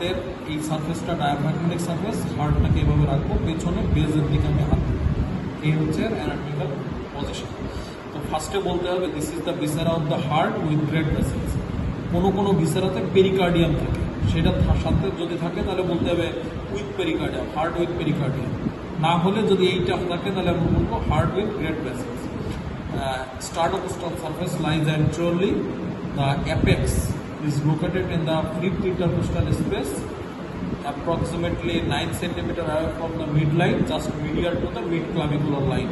হার্টের এই সারফেসটা diaphragmatic surface, হার্টটাকে এভাবে রাখবো, পেছনে বেজের দিকে আমি হাত দেবো। এই হচ্ছে অ্যানাটমিক্যাল পজিশন। তো ফার্স্টে বলতে হবে this is the viscera of the heart with great vessels. কোনো ভিসেরাতে পেরিকার্ডিয়াম থাকে, সেটা সাথে যদি থাকে তাহলে বলতে হবে with pericardium, heart with pericardium. না হলে যদি এইটা থাকে তাহলে আমরা বলবো heart with great vessels. Sternocostal surface lies anteriorly. The apex is located in the fifth intercostal space, approximately 9 cm away from the midline, just medial to the mid-clavicular line.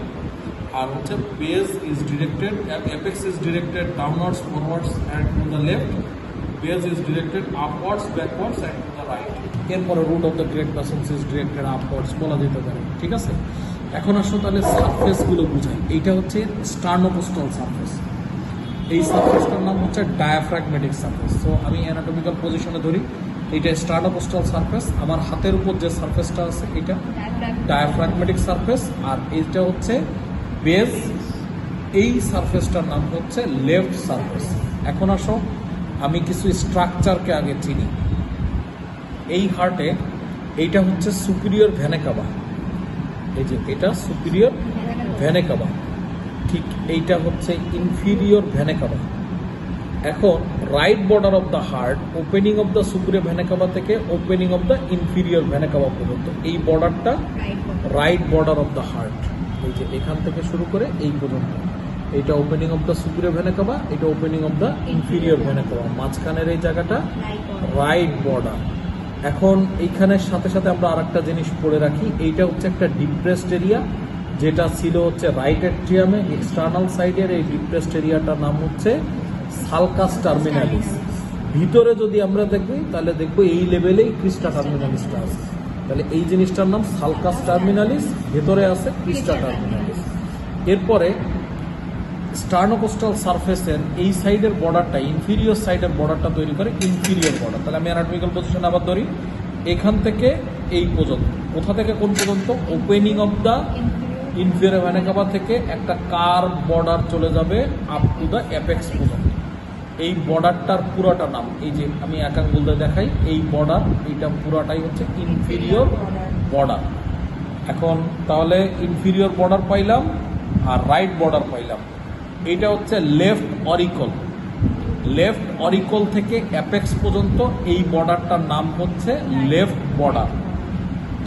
আর হচ্ছে base is directed, apex is directed downwards, forwards and to the left. Base is directed upwards, backwards and to the right. এরপরে root of the great vessels is directed upwards বলা যেতে পারে। ঠিক আছে, এখন আসো তাহলে সারফেসগুলো বুঝাই। এইটা হচ্ছে স্টার্নোকোস্টাল সারফেস, এই সারফেসটার নাম হচ্ছে ডায়াফ্রাগমেটিক সারফেস। সো আমি অ্যানাটমিক্যাল পজিশনে ধরি, এইটা স্টার্নোকোস্টাল সারফেস। আমার হাতের উপর যে সারফেসটা আছে এটা ডায়াফ্রাগমেটিক সারফেস, আর এইটা হচ্ছে বেস। এই সারফেসটার নাম হচ্ছে লেফট সারফেস। এখন আসো আমি কিছু স্ট্রাকচারকে আগে চিনি। এই হার্টে এইটা হচ্ছে সুপিরিয়র ভেনা কাভা, এই যে এটা সুপিরিয়র ভেনা কাভা, ঠিক এইটা হচ্ছে ইনফিরিয়র ভেনা কাভা। এখন right border of the heart, opening of the superior vena cava থেকে opening of the inferior vena cava পর্যন্ত এই বর্ডারটা right border of the heart. এই যে এখান থেকে শুরু করে এই পর্যন্ত, এটা opening of the superior vena cava, এটা opening of the inferior vena cava, মাঝখানের এই জায়গাটা রাইট বর্ডার। এখন এইখানের সাথে সাথে আমরা আরেকটা জিনিস পড়ে রাখি, এইটা হচ্ছে একটা ডিপ্রেসড এরিয়া, যেটা ছিল হচ্ছে রাইট অ্যাট্রিয়ামে এক্সটার্নাল সাইডের। এই ডিপ্রেসড এরিয়াটার নাম হচ্ছে সালকাস টার্মিনালিস। ভিতরে যদি আমরা দেখি তাহলে দেখবো এই লেভেলেই ক্রিস্টা টার্মিনালিসটা আছে, তাহলে এই জিনিসটার নাম সালকাস টার্মিনালিস, ভেতরে আছে ক্রিস্টা টার্মিনালিস। এরপরে স্টার্নোকোস্টাল সারফেসের এই সাইডের বর্ডারটা, ইনফিরিয়র সাইডের বর্ডারটা তৈরি করে ইনফিরিয়র বর্ডার। তাহলে আমি অ্যানাটমিক্যাল পজিশন আবার ধরি, এখান থেকে এই পর্যন্ত, কোথা থেকে কোন পর্যন্ত, opening of the inferior vena cava থেকে একটা কার্ভ বর্ডার চলে যাবে আপ টু দ্য অ্যাপেক্স পর্যন্ত। এই বর্ডারটার পুরাটা নাম, এই যে আমি এক আঙ্গুল দিয়ে দেখাই, এই বর্ডার, এইটা পুরাটাই হচ্ছে ইনফিরিয়র বর্ডার। এখন তাহলে ইনফিরিয়র বর্ডার পাইলাম আর রাইট বর্ডার পাইলাম। এইটা হচ্ছে লেফট অরিকল, লেফট অরিকল থেকে অ্যাপেক্স পর্যন্ত এই বর্ডারটার নাম হচ্ছে লেফট বর্ডার।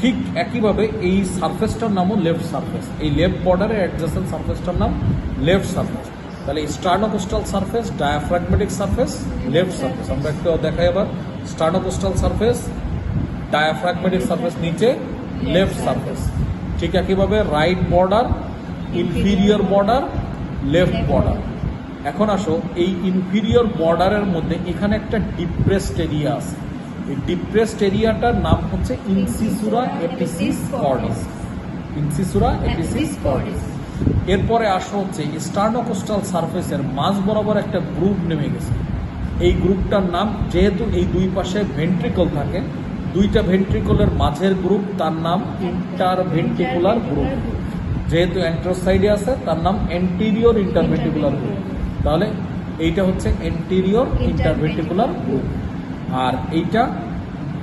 ঠিক একইভাবে এই সারফেসটার নামও লেফট সারফেস, এই লেফট বর্ডারের অ্যাডজাসেন্ট সারফেসটার নাম লেফট সারফেস। তাহলে sternocostal surface, diaphragmatic surface, left surface. আমরা একটু দেখাই আবার, স্টার্নোকোস্টাল সারফেস, ডায়াফ্রাগমেটিক সারফেস, নিচে লেফট সারফেস। ঠিক একইভাবে right border, inferior border, left border. এখন আসো এই ইনফিরিয়র বর্ডারের মধ্যে এখানে একটা ডিপ্রেসড এরিয়া আছে, এই ডিপ্রেসড এরিয়াটার নাম হচ্ছে ইনসিসুরা এপিসিস কর্ডিস, ইনসিসুরা এপিসিস কর্ডিস। এরপরে আসো হচ্ছে স্টার্নোকোস্টাল সারফেসের মাঝ বরাবর একটা গ্রুপ নেমে গেছে। এই গ্রুপটার নাম, যেহেতু এই দুই পাশে ভেন্ট্রিকল থাকে, দুইটা ভেন্ট্রিকলের মাঝের গ্রুপ, তার নাম ইন্টারভেন্ট্রিকুলার গ্রুপ। যেহেতু অ্যান্টেরোর সাইডে আছে তার নাম অ্যান্টেরিয়র ইন্টারভেন্ট্রিকুলার গ্রুপ। তাহলে এইটা হচ্ছে অ্যান্টেরিয়র ইন্টারভেন্ট্রিকুলার গ্রুপ। আর এইটা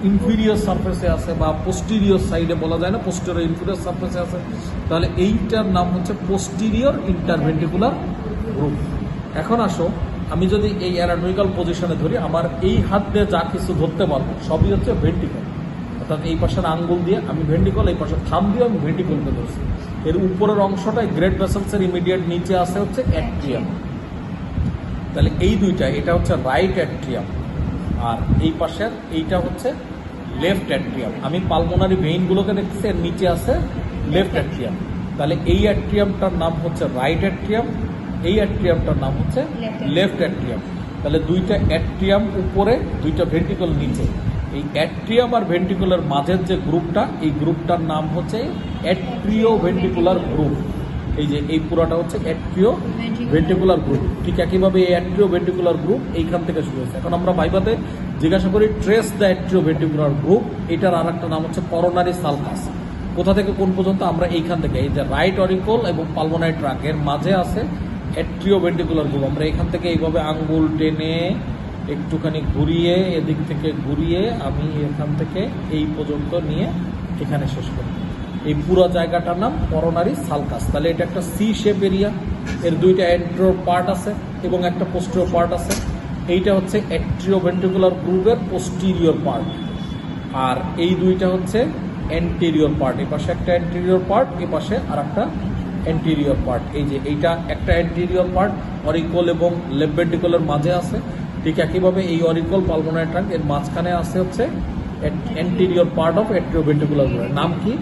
ইনফিরিয়র সারফেসে আছে বা পোস্টিরিয়র সাইডে বলা যায় না, পোস্টেরিয়র ইনফিরিয়র সারফেসে আছে, তাহলে এইটার নাম হচ্ছে পোস্টিরিয়র ইন্টারভেন্ট্রিকুলার গ্রুপ। এখন আসো আমি যদি এই অ্যানাটমিক্যাল পজিশনে ধরি, আমার এই হাত দিয়ে যা কিছু ধরতে পারবো সবই হচ্ছে ভেন্ট্রিকল, অর্থাৎ এই পাশের আঙ্গুল দিয়ে আমি ভেন্ট্রিকল, এই পাশের থাম দিয়ে আমি ভেন্ট্রিকলকে ধরছি। এর উপরের অংশটাই গ্রেট ভেসেলসের ইমিডিয়েট নিচে আসে হচ্ছে অ্যাট্রিয়াম। তাহলে এই দুইটা, এটা হচ্ছে রাইট অ্যাট্রিয়াম আর এই পাশের এইটা হচ্ছে লেফট অ্যাট্রিয়াম। আমি পালমোনারি ভেইনগুলোকে দেখছি, এর নিচে আছে লেফট অ্যাট্রিয়াম। তাহলে এই অ্যাট্রিয়ামটার নাম হচ্ছে রাইট অ্যাট্রিয়াম, এই অ্যাট্রিয়ামটার নাম হচ্ছে লেফট অ্যাট্রিয়াম। তাহলে দুইটা অ্যাট্রিয়াম উপরে, দুইটা ভেন্ট্রিকল নিচে। এই অ্যাট্রিয়াম আর ভেন্ট্রিকুলার মাঝের যে গ্রুপটা, এই গ্রুপটার নাম হচ্ছে অ্যাট্রিও ভেন্ট্রিকুলার গ্রুপ। এই যে এই পুরাটা হচ্ছে অ্যাট্রিও ভেন্ট্রিকুলার গ্রুপ। ঠিক একইভাবে এই অ্যাট্রিও ভেন্ট্রিকুলার গ্রুপ এইখান থেকে শুরু হয়েছে। এখন আমরা ভাইভাতে জিজ্ঞাসা করি trace the atrio ventricular group, এটার আর একটা নাম হচ্ছে করোনারি সালকাস। কোথা থেকে কোন পর্যন্ত, আমরা এইখান থেকে, এই যে রাইট অরিকল এবং পালমোনারি ট্রাঙ্ক এর মাঝে আছে অ্যাট্রিও ভেন্ট্রিকুলার গ্রুপ। আমরা এখান থেকে এইভাবে আঙ্গুল টেনে একটুখানি ঘুরিয়ে, এদিক থেকে ঘুরিয়ে আমি এখান থেকে এই পর্যন্ত নিয়ে এখানে শেষ করি। এই পুরো জায়গাটার নাম করোনারি সালকাস। তাহলে এটা একটা সি শেপ এরিয়া, এর দুইটা অ্যান্টেরিয়র পার্ট আছে এবং একটা পোস্টেরিয়র পার্ট আছে। এইটা হচ্ছে অ্যাট্রিওভেন্ট্রিকুলার গ্রুভের পোস্টিরিয়র পার্ট, আর এই দুইটা হচ্ছে অ্যান্টেরিয়র পার্ট। এই পাশে একটা অ্যান্টেরিয়র পার্ট, এ পাশে আর একটা অ্যান্টেরিয়র পার্ট। এই যে এইটা একটা অ্যান্টেরিয়র পার্ট, অরিকল এবং লেফট ভেন্ট্রিকলের মাঝে আছে। ঠিক একইভাবে এই অরিকল পালমোনারি ট্রাঙ্ক এর মাঝখানে আছে হচ্ছে অ্যান্টেরিয়র পার্ট অফ অ্যাট্রিওভেন্ট্রিকুলার গ্রুভ। নাম কি?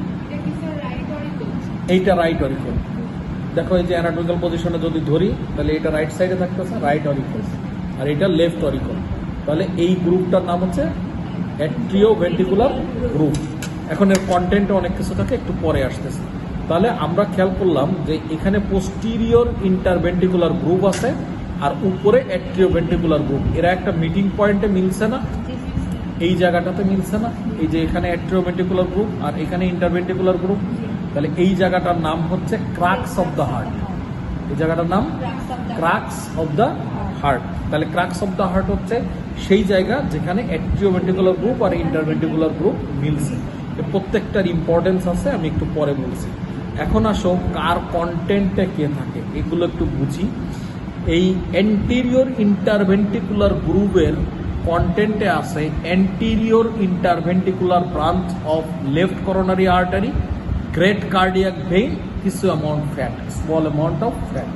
এইটা রাইট অরিকল। দেখো এই যে অ্যানাটমিক্যাল পজিশনে যদি ধরি তাহলে এটা রাইট সাইডে থাকতেছে রাইট অরিকল, আর এটা লেফট অরিকল। তাহলে এই গ্রুপটার নাম হচ্ছে অ্যাট্রিওভেন্ট্রিকুলার গ্রুপ। এখন এর কন্টেন্টে অনেক কিছু থাকে, একটু পরে আসতেছে। তাহলে আমরা খেয়াল করলাম যে এখানে পোস্টিরিয়র ইন্টারভেন্ট্রিকুলার গ্রুপ আছে আর উপরে অ্যাট্রিওভেন্ট্রিকুলার গ্রুপ। এরা একটা মিটিং পয়েন্টে মিলছে না, এই জায়গাটাতে মিলছে না। এই যে এখানে অ্যাট্রিওভেন্ট্রিকুলার গ্রুপ আর এখানে ইন্টারভেন্ট্রিকুলার গ্রুপ। তাহলে এই জায়গাটার নাম হচ্ছে ক্রাক্স অফ দ্য হার্ট। এই জায়গাটার নাম ক্রাক্স অফ দ্য হার্ট। তাহলে ক্রাক্স অফ দ্য হার্ট হচ্ছে সেই জায়গা যেখানে অ্যাট্রিওভেন্ট্রিকুলার গ্রুপ আর ইন্টারভেন্ট্রিকুলার গ্রুপ মিলছে। প্রত্যেকটার ইম্পর্টেন্স আছে, আমি একটু পরে বলছি। এখন আসো কার কন্টেন্টে কে থাকে এগুলো একটু বুঝি। এই অ্যান্টেরিয়র ইন্টারভেন্ট্রিকুলার গ্রুপের কন্টেন্টে আছে anterior interventricular branch of left coronary artery, great cardiac vein, কিছু amount fat, small amount of fat.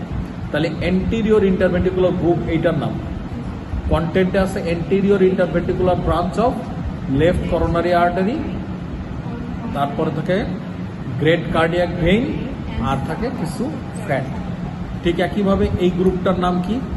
তাহলে অ্যান্টেরিয়র ইন্টারভেন্ট্রিকুলার গ্রুপ এইটার নাম। কন্টেন্টে আছে anterior interventricular branch of left coronary artery, তারপরে থাকে গ্রেট কার্ডিয়াক ভেইন, আর থাকে কিছু ফ্যাট। ঠিক একইভাবে এই গ্রুপটার নাম কি?